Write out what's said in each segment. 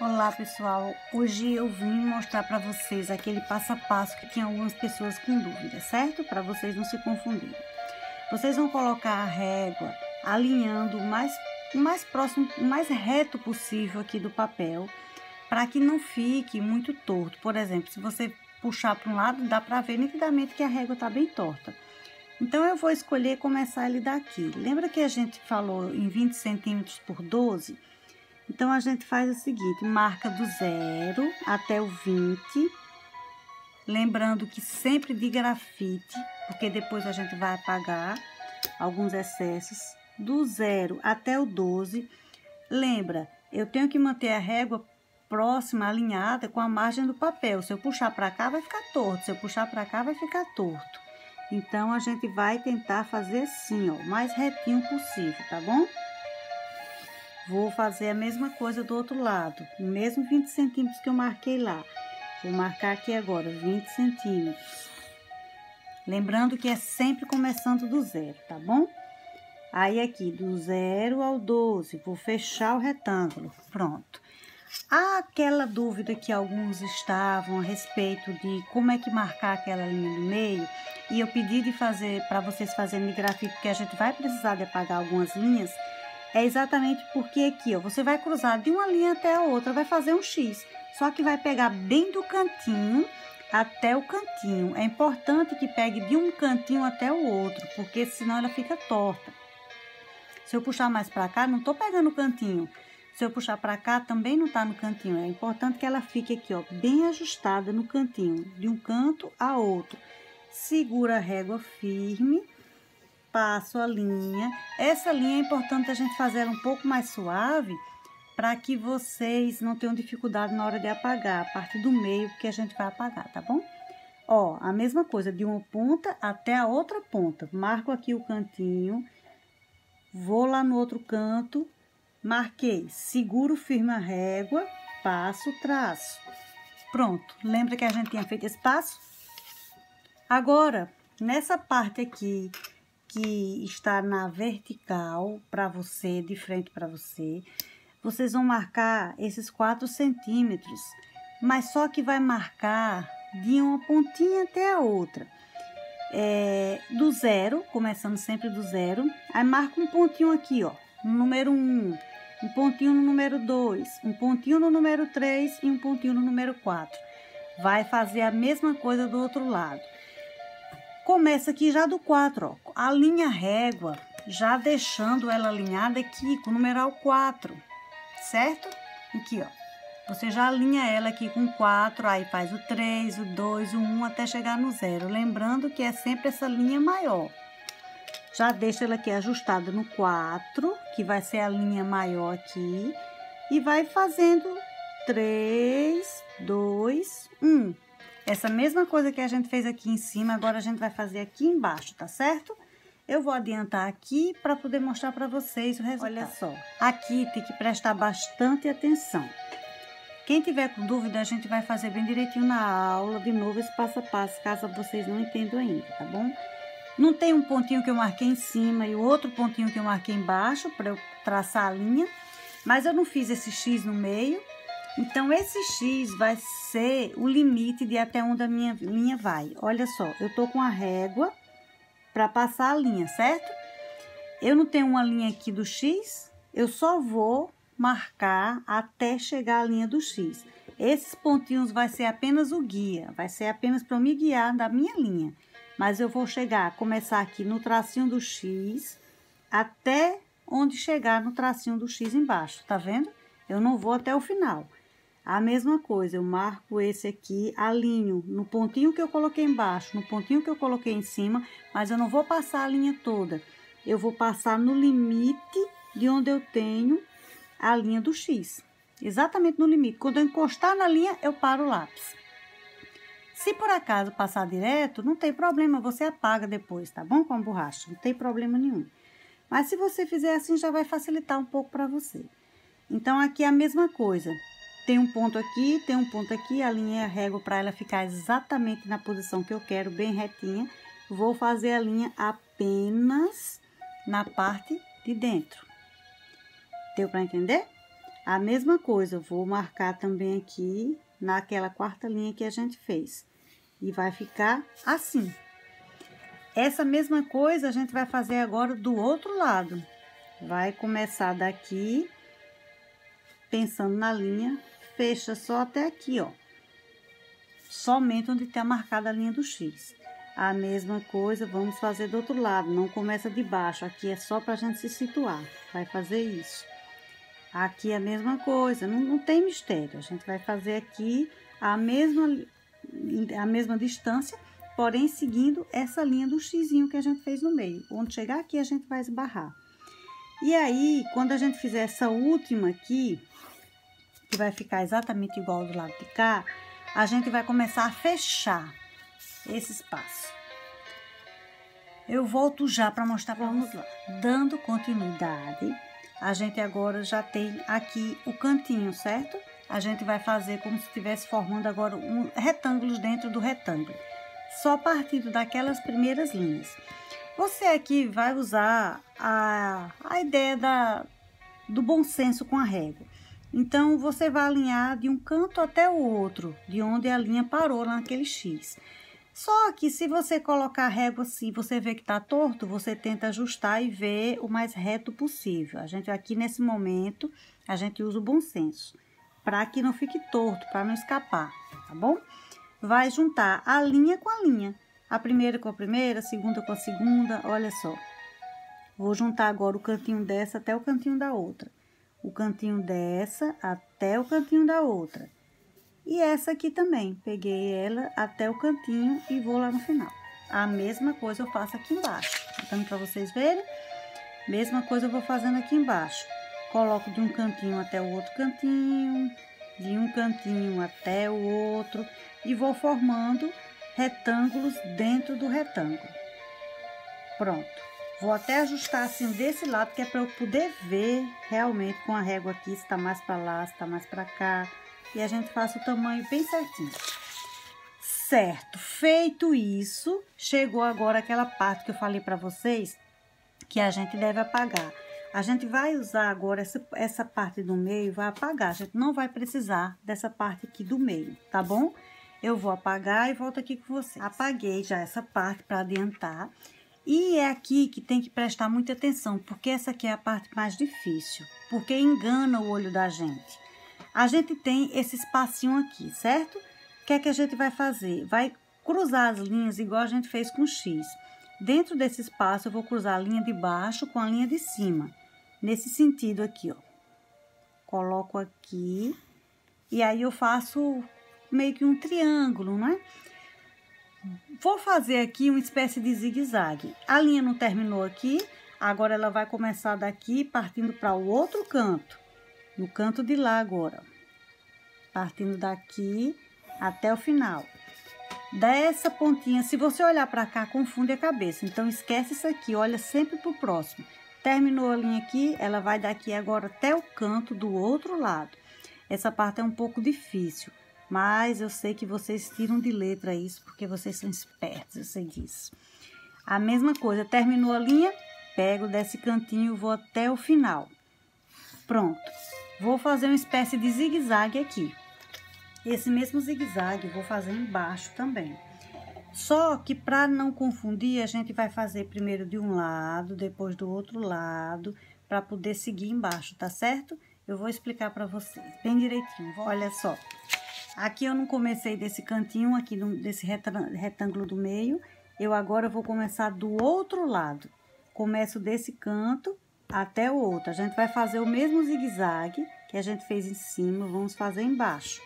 Olá pessoal, hoje eu vim mostrar para vocês aquele passo a passo que tinha algumas pessoas com dúvida, certo? Para vocês não se confundirem. Vocês vão colocar a régua alinhando o mais próximo, o mais reto possível aqui do papel, para que não fique muito torto. Por exemplo, se você puxar para um lado, dá para ver nitidamente que a régua está bem torta. Então eu vou escolher começar ele daqui. Lembra que a gente falou em 20 centímetros por 12? Então, a gente faz o seguinte, marca do 0 até o 20, lembrando que sempre de grafite, porque depois a gente vai apagar alguns excessos, do 0 até o 12, lembra, eu tenho que manter a régua próxima, alinhada com a margem do papel, se eu puxar para cá vai ficar torto, se eu puxar para cá vai ficar torto. Então, a gente vai tentar fazer assim, ó, o mais retinho possível, tá bom? Vou fazer a mesma coisa do outro lado, o mesmo 20 centímetros que eu marquei lá. Vou marcar aqui agora 20 centímetros. Lembrando que é sempre começando do 0, tá bom? Aí aqui, do 0 ao 12, vou fechar o retângulo. Pronto. Há aquela dúvida que alguns estavam a respeito de como é que marcar aquela linha do meio. E eu pedi de fazer, para vocês fazerem de grafite, porque a gente vai precisar de apagar algumas linhas. É exatamente porque aqui, ó, você vai cruzar de uma linha até a outra, vai fazer um X. Só que vai pegar bem do cantinho até o cantinho. É importante que pegue de um cantinho até o outro, porque senão ela fica torta. Se eu puxar mais pra cá, não tô pegando o cantinho. Se eu puxar pra cá, também não tá no cantinho. É importante que ela fique aqui, ó, bem ajustada no cantinho, de um canto a outro. Segura a régua firme. Passo a linha. Essa linha é importante a gente fazer ela um pouco mais suave, para que vocês não tenham dificuldade na hora de apagar, a parte do meio que a gente vai apagar, tá bom? Ó, a mesma coisa, de uma ponta até a outra ponta. Marco aqui o cantinho, vou lá no outro canto, marquei, seguro firme a régua, passo, traço. Pronto, lembra que a gente tinha feito esse passo? Agora, nessa parte aqui, que está na vertical para você, de frente para você, vocês vão marcar esses 4 centímetros, mas só que vai marcar de uma pontinha até a outra. Do 0, começando sempre do 0, aí marca um pontinho aqui, ó, no número 1, um pontinho no número 2, um pontinho no número 3 e um pontinho no número 4. Vai fazer a mesma coisa do outro lado. Começa aqui já do 4, ó, alinha a régua, já deixando ela alinhada aqui com o numeral 4, certo? Aqui, ó, você já alinha ela aqui com 4, aí faz o 3, o 2, o 1, até chegar no 0. Lembrando que é sempre essa linha maior. Já deixa ela aqui ajustada no 4, que vai ser a linha maior aqui, e vai fazendo 3, 2, 1. Essa mesma coisa que a gente fez aqui em cima, agora a gente vai fazer aqui embaixo, tá certo? Eu vou adiantar aqui para poder mostrar para vocês o resultado. Olha só, aqui tem que prestar bastante atenção. Quem tiver com dúvida, a gente vai fazer bem direitinho na aula, de novo esse passo a passo, caso vocês não entendam ainda, tá bom? Não tem um pontinho que eu marquei em cima e o outro pontinho que eu marquei embaixo para eu traçar a linha, mas eu não fiz esse X no meio. Então, esse X vai ser o limite de até onde a minha linha vai. Olha só, eu tô com a régua para passar a linha, certo? Eu não tenho uma linha aqui do X, eu só vou marcar até chegar a linha do X. Esses pontinhos vai ser apenas o guia, vai ser apenas para me guiar da minha linha. Mas eu vou começar aqui no tracinho do X, até onde chegar no tracinho do X embaixo, tá vendo? Eu não vou até o final. A mesma coisa, eu marco esse aqui, alinho no pontinho que eu coloquei embaixo, no pontinho que eu coloquei em cima, mas eu não vou passar a linha toda. Eu vou passar no limite de onde eu tenho a linha do X. Exatamente no limite. Quando eu encostar na linha, eu paro o lápis. Se por acaso passar direto, não tem problema, você apaga depois, tá bom? Com a borracha, não tem problema nenhum. Mas se você fizer assim, já vai facilitar um pouco para você. Então, aqui é a mesma coisa. Tem um ponto aqui, tem um ponto aqui, alinhei a régua para ela ficar exatamente na posição que eu quero, bem retinha. Vou fazer a linha apenas na parte de dentro. Deu para entender? A mesma coisa, eu vou marcar também aqui naquela quarta linha que a gente fez. E vai ficar assim. Essa mesma coisa a gente vai fazer agora do outro lado. Vai começar daqui, pensando na linha, fecha só até aqui, ó. Somente onde tá marcada a linha do X. A mesma coisa vamos fazer do outro lado, não começa de baixo, aqui é só pra gente se situar. Vai fazer isso. Aqui é a mesma coisa, não tem mistério. A gente vai fazer aqui a mesma distância, porém seguindo essa linha do xizinho que a gente fez no meio. Onde chegar aqui a gente vai esbarrar. E aí, quando a gente fizer essa última aqui, que vai ficar exatamente igual do lado de cá, a gente vai começar a fechar esse espaço. Eu volto já para mostrar para vocês. Vamos lá. Dando continuidade, a gente agora já tem aqui o cantinho, certo? A gente vai fazer como se estivesse formando agora retângulos dentro do retângulo. Só partindo daquelas primeiras linhas. Você aqui vai usar a ideia do bom senso com a régua. Então, você vai alinhar de um canto até o outro, de onde a linha parou lá naquele X. Só que se você colocar a régua assim, você vê que tá torto, você tenta ajustar e ver o mais reto possível. A gente aqui nesse momento, a gente usa o bom senso, para que não fique torto, para não escapar, tá bom? Vai juntar a linha com a linha. A primeira com a primeira, a segunda com a segunda, olha só. Vou juntar agora o cantinho dessa até o cantinho da outra. O cantinho dessa até o cantinho da outra. E essa aqui também, peguei ela até o cantinho e vou lá no final. A mesma coisa eu faço aqui embaixo. Então, para vocês verem, mesma coisa eu vou fazendo aqui embaixo. Coloco de um cantinho até o outro cantinho, de um cantinho até o outro e vou formando retângulos dentro do retângulo. Pronto. Vou até ajustar assim desse lado, que é para eu poder ver realmente com a régua aqui se tá mais para lá, se tá mais para cá. E a gente faz o tamanho bem certinho. Certo, feito isso, chegou agora aquela parte que eu falei para vocês, que a gente deve apagar. A gente vai usar agora essa parte do meio, vai apagar. A gente não vai precisar dessa parte aqui do meio, tá bom? Eu vou apagar e volto aqui com vocês. Apaguei já essa parte para adiantar. E é aqui que tem que prestar muita atenção, porque essa aqui é a parte mais difícil, porque engana o olho da gente. A gente tem esse espacinho aqui, certo? O que é que a gente vai fazer? Vai cruzar as linhas igual a gente fez com X. Dentro desse espaço, eu vou cruzar a linha de baixo com a linha de cima. Nesse sentido aqui, ó. Coloco aqui. E aí, eu faço meio que um triângulo, né? Vou fazer aqui uma espécie de zigue-zague. A linha não terminou aqui. Agora, ela vai começar daqui, partindo para o outro canto. No canto de lá agora. Partindo daqui até o final. Dessa pontinha, se você olhar para cá, confunde a cabeça. Então, esquece isso aqui, olha sempre pro próximo. Terminou a linha aqui, ela vai daqui agora até o canto do outro lado. Essa parte é um pouco difícil, mas eu sei que vocês tiram de letra isso, porque vocês são espertos, eu sei disso. A mesma coisa, terminou a linha, pego desse cantinho e vou até o final. Pronto. Vou fazer uma espécie de zigue-zague aqui. Esse mesmo zigue-zague eu vou fazer embaixo também. Só que para não confundir, a gente vai fazer primeiro de um lado, depois do outro lado, para poder seguir embaixo, tá certo? Eu vou explicar para vocês bem direitinho. Olha só. Aqui eu não comecei desse cantinho, aqui desse retângulo do meio. Eu agora vou começar do outro lado. Começo desse canto até o outro. A gente vai fazer o mesmo zigue-zague que a gente fez em cima, vamos fazer embaixo.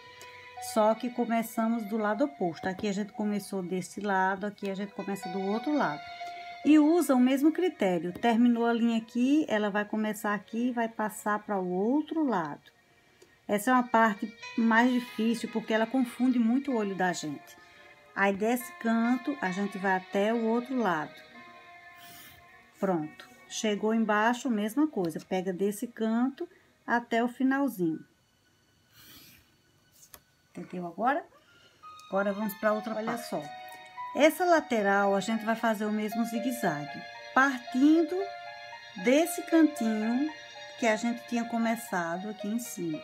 Só que começamos do lado oposto. Aqui a gente começou desse lado, aqui a gente começa do outro lado. E usa o mesmo critério. Terminou a linha aqui, ela vai começar aqui e vai passar para o outro lado. Essa é uma parte mais difícil, porque ela confunde muito o olho da gente. Aí, desse canto, a gente vai até o outro lado. Pronto. Chegou embaixo, mesma coisa. Pega desse canto até o finalzinho. Entendeu agora? Agora vamos para outra parte. Olha só. Essa lateral a gente vai fazer o mesmo zigue-zague. Partindo desse cantinho que a gente tinha começado aqui em cima.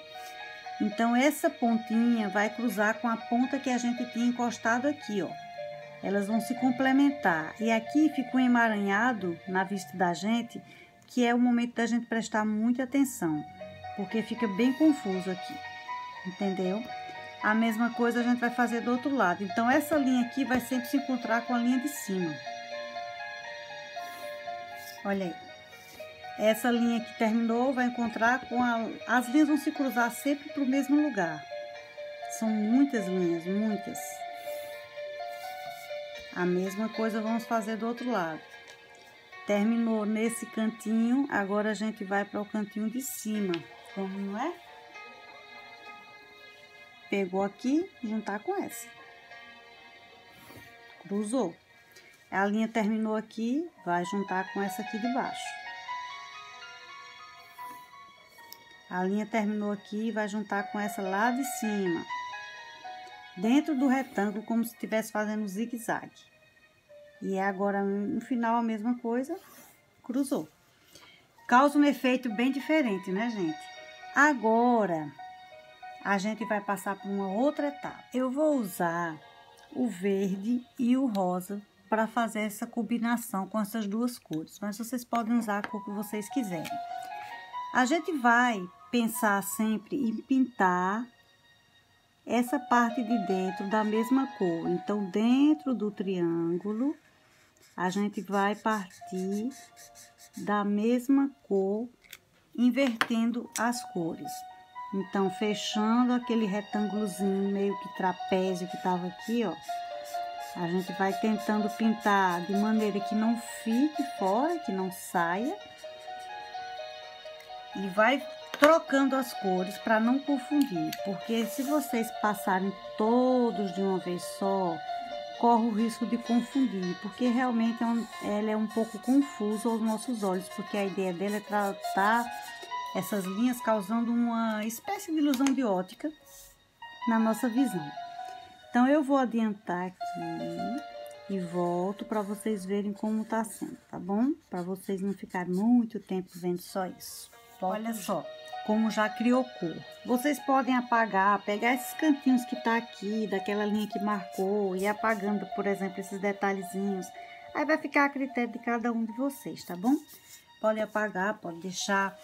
Então, essa pontinha vai cruzar com a ponta que a gente tinha encostado aqui, ó. Elas vão se complementar. E aqui fica um emaranhado na vista da gente, que é o momento da gente prestar muita atenção, porque fica bem confuso aqui, entendeu? A mesma coisa a gente vai fazer do outro lado. Então, essa linha aqui vai sempre se encontrar com a linha de cima. Olha aí. Essa linha que terminou vai encontrar com as linhas vão se cruzar sempre para o mesmo lugar. São muitas linhas, muitas. A mesma coisa vamos fazer do outro lado. Terminou nesse cantinho, agora a gente vai para o cantinho de cima. Como não é? Pegou aqui, juntar com essa. Cruzou. A linha terminou aqui, vai juntar com essa aqui de baixo. A linha terminou aqui, vai juntar com essa lá de cima. Dentro do retângulo, como se estivesse fazendo zigue-zague. E agora, no final, a mesma coisa, cruzou. Causa um efeito bem diferente, né, gente? Agora, a gente vai passar por uma outra etapa. Eu vou usar o verde e o rosa para fazer essa combinação com essas duas cores. Mas vocês podem usar a cor que vocês quiserem. A gente vai pensar sempre em pintar essa parte de dentro da mesma cor. Então, dentro do triângulo, a gente vai partir da mesma cor, invertendo as cores. Então, fechando aquele retângulozinho meio que trapézio que tava aqui, ó. A gente vai tentando pintar de maneira que não fique fora, que não saia. E vai trocando as cores para não confundir, porque se vocês passarem todos de uma vez só, corre o risco de confundir, porque realmente ela é um pouco confusa aos nossos olhos, porque a ideia dela é tratar essas linhas causando uma espécie de ilusão de ótica na nossa visão. Então, eu vou adiantar aqui e volto para vocês verem como tá sendo, tá bom? Para vocês não ficarem muito tempo vendo só isso. Olha só como já criou cor. Vocês podem apagar, pegar esses cantinhos que tá aqui, daquela linha que marcou, e apagando, por exemplo, esses detalhezinhos. Aí vai ficar a critério de cada um de vocês, tá bom? Pode apagar, pode deixar.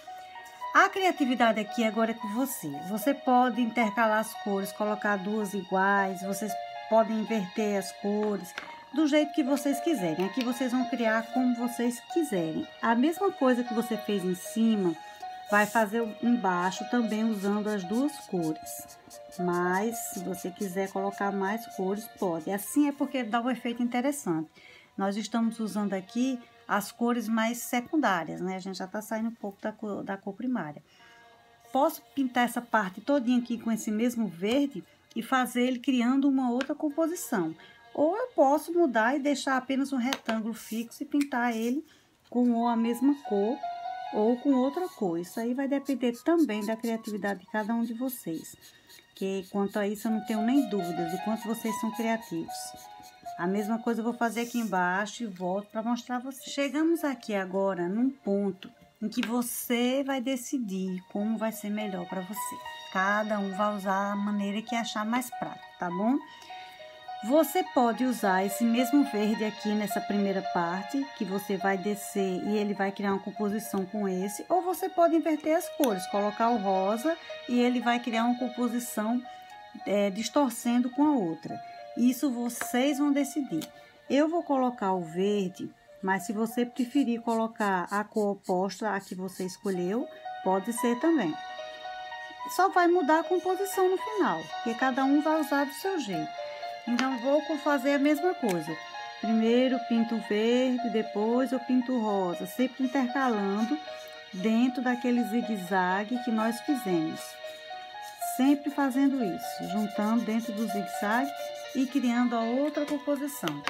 A criatividade aqui agora é com você. Você pode intercalar as cores, colocar duas iguais, vocês podem inverter as cores, do jeito que vocês quiserem. Aqui vocês vão criar como vocês quiserem. A mesma coisa que você fez em cima, vai fazer embaixo também usando as duas cores. Mas, se você quiser colocar mais cores, pode. Assim é porque dá um efeito interessante. Nós estamos usando aqui as cores mais secundárias, né? A gente já tá saindo um pouco da cor primária. Posso pintar essa parte todinha aqui com esse mesmo verde e fazer ele criando uma outra composição. Ou eu posso mudar e deixar apenas um retângulo fixo e pintar ele com a mesma cor ou com outra cor. Isso aí vai depender também da criatividade de cada um de vocês. Que quanto a isso eu não tenho nem dúvidas de quanto vocês são criativos. A mesma coisa eu vou fazer aqui embaixo e volto para mostrar a vocês. Chegamos aqui agora num ponto em que você vai decidir como vai ser melhor para você. Cada um vai usar a maneira que achar mais prático, tá bom? Você pode usar esse mesmo verde aqui nessa primeira parte, que você vai descer e ele vai criar uma composição com esse, ou você pode inverter as cores, colocar o rosa e ele vai criar uma composição distorcendo com a outra. Isso vocês vão decidir. Eu vou colocar o verde, mas se você preferir colocar a cor oposta à que você escolheu, pode ser também. Só vai mudar a composição no final, porque cada um vai usar do seu jeito. Então, vou fazer a mesma coisa. Primeiro pinto o verde, depois eu pinto o rosa, sempre intercalando dentro daquele zigue-zague que nós fizemos. Sempre fazendo isso, juntando dentro do zigue-zague e criando a outra composição.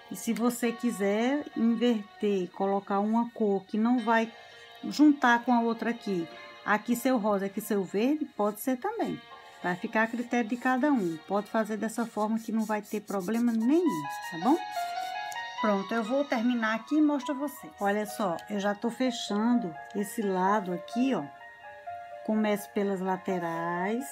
E se você quiser inverter, colocar uma cor que não vai juntar com a outra aqui seu rosa, aqui seu verde, pode ser também. Vai ficar a critério de cada um. Pode fazer dessa forma que não vai ter problema nenhum, tá bom? Pronto, eu vou terminar aqui e mostro a vocês. Olha só, eu já tô fechando esse lado aqui, ó. Começo pelas laterais,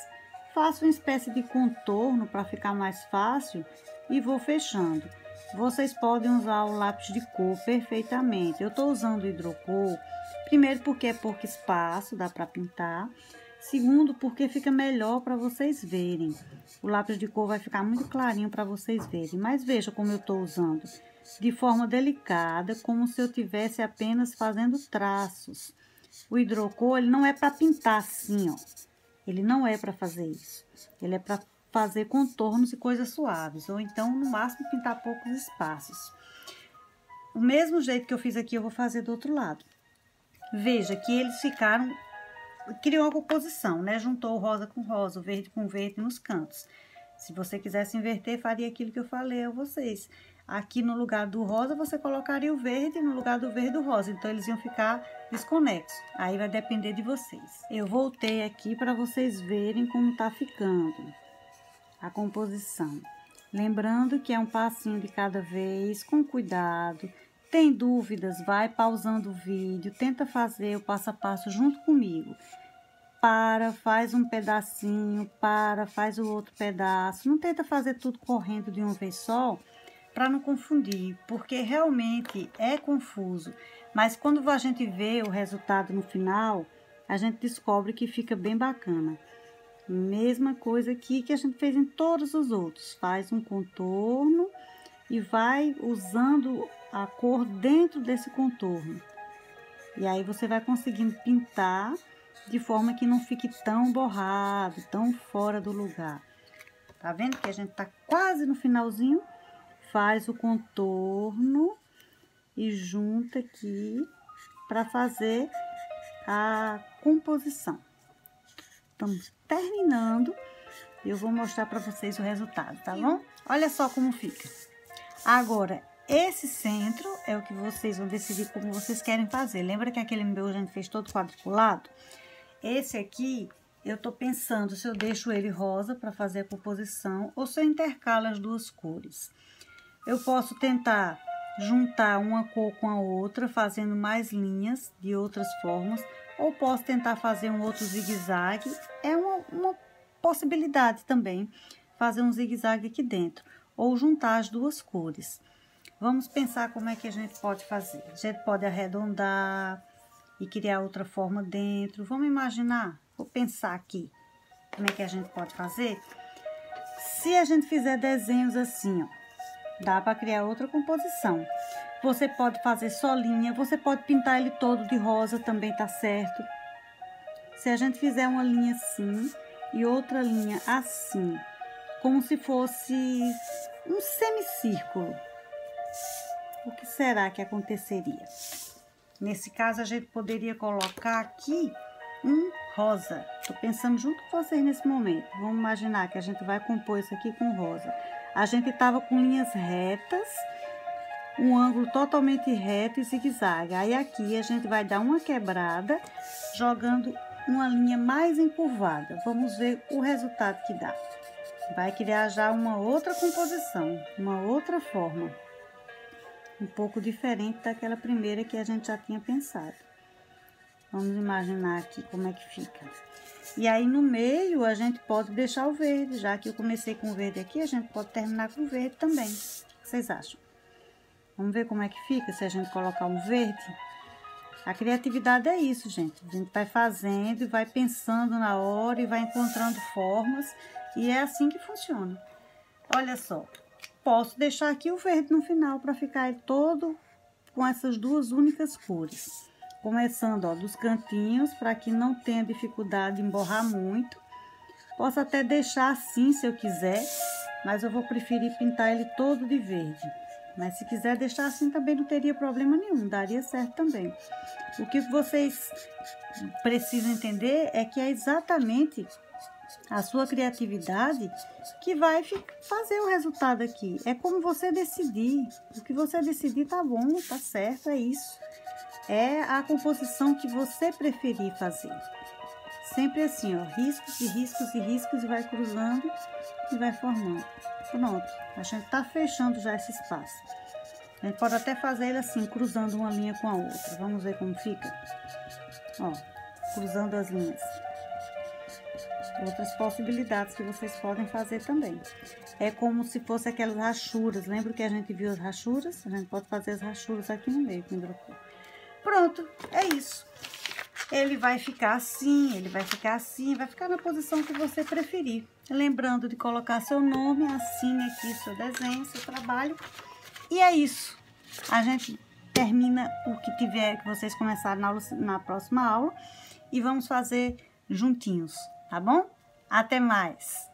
faço uma espécie de contorno para ficar mais fácil e vou fechando. Vocês podem usar o lápis de cor perfeitamente. Eu tô usando o hidrocor, primeiro porque é pouco espaço, dá para pintar. Segundo, porque fica melhor para vocês verem. O lápis de cor vai ficar muito clarinho para vocês verem. Mas veja como eu tô usando. De forma delicada, como se eu tivesse apenas fazendo traços. O hidrocor, ele não é para pintar assim, ó. Ele não é para fazer isso. Ele é para fazer contornos e coisas suaves. Ou então, no máximo, pintar poucos espaços. O mesmo jeito que eu fiz aqui, eu vou fazer do outro lado. Veja que eles ficaram... Criou uma composição, né? Juntou o rosa com rosa, o verde com verde nos cantos. Se você quisesse inverter, faria aquilo que eu falei a vocês. Aqui no lugar do rosa, você colocaria o verde, no lugar do verde, o rosa. Então, eles iam ficar desconexos. Aí, vai depender de vocês. Eu voltei aqui para vocês verem como tá ficando a composição. Lembrando que é um passinho de cada vez, com cuidado. Tem dúvidas, vai pausando o vídeo, tenta fazer o passo a passo junto comigo. Para, faz um pedacinho, para, faz o outro pedaço. Não tenta fazer tudo correndo de uma vez só, para não confundir, porque realmente é confuso. Mas quando a gente vê o resultado no final, a gente descobre que fica bem bacana. Mesma coisa aqui que a gente fez em todos os outros. Faz um contorno e vai usando a cor dentro desse contorno. E aí você vai conseguindo pintar de forma que não fique tão borrado, tão fora do lugar. Tá vendo que a gente tá quase no finalzinho? Faz o contorno e junta aqui para fazer a composição. Estamos terminando e eu vou mostrar para vocês o resultado, tá bom? Olha só como fica. Agora, esse centro é o que vocês vão decidir como vocês querem fazer. Lembra que aquele meu a gente fez todo quadriculado? Esse aqui, eu tô pensando se eu deixo ele rosa para fazer a composição ou se eu intercalo as duas cores. Eu posso tentar juntar uma cor com a outra, fazendo mais linhas de outras formas, ou posso tentar fazer um outro zigue-zague. É uma possibilidade também, fazer um zigue-zague aqui dentro, ou juntar as duas cores. Vamos pensar como é que a gente pode fazer. A gente pode arredondar e criar outra forma dentro. Vamos imaginar, vou pensar aqui, como é que a gente pode fazer. Se a gente fizer desenhos assim, ó, dá para criar outra composição. Você pode fazer só linha, você pode pintar ele todo de rosa, também tá certo. Se a gente fizer uma linha assim e outra linha assim, como se fosse um semicírculo, o que será que aconteceria? Nesse caso, a gente poderia colocar aqui um rosa. Tô pensando junto com vocês nesse momento. Vamos imaginar que a gente vai compor isso aqui com rosa. A gente tava com linhas retas, um ângulo totalmente reto e zigue-zague. Aí aqui a gente vai dar uma quebrada, jogando uma linha mais encurvada. Vamos ver o resultado que dá. Vai criar já uma outra composição, uma outra forma. Um pouco diferente daquela primeira que a gente já tinha pensado. Vamos imaginar aqui como é que fica. E aí no meio a gente pode deixar o verde, já que eu comecei com o verde aqui, a gente pode terminar com o verde também. O que vocês acham? Vamos ver como é que fica se a gente colocar um verde? A criatividade é isso, gente. A gente vai fazendo e vai pensando na hora e vai encontrando formas. E é assim que funciona. Olha só. Posso deixar aqui o verde no final para ficar todo com essas duas únicas cores. Começando, ó, dos cantinhos, para que não tenha dificuldade em borrar muito. Posso até deixar assim, se eu quiser, mas eu vou preferir pintar ele todo de verde. Mas se quiser deixar assim também não teria problema nenhum, daria certo também. O que vocês precisam entender é que é exatamente a sua criatividade que vai fazer o resultado aqui. É como você decidir. O que você decidir tá bom, tá certo, é isso. É a composição que você preferir fazer. Sempre assim, ó, riscos e riscos e riscos e vai cruzando e vai formando. Pronto, a gente tá fechando já esse espaço. A gente pode até fazer ele assim, cruzando uma linha com a outra. Vamos ver como fica? Ó, cruzando as linhas. Outras possibilidades que vocês podem fazer também. É como se fosse aquelas rachuras. Lembra que a gente viu as rachuras? A gente pode fazer as rachuras aqui no meio com hidrocor. Pronto, é isso. Ele vai ficar assim, ele vai ficar assim, vai ficar na posição que você preferir. Lembrando de colocar seu nome, assine aqui seu desenho, seu trabalho. E é isso. A gente termina o que tiver, que vocês começaram na próxima aula. E vamos fazer juntinhos, tá bom? Até mais!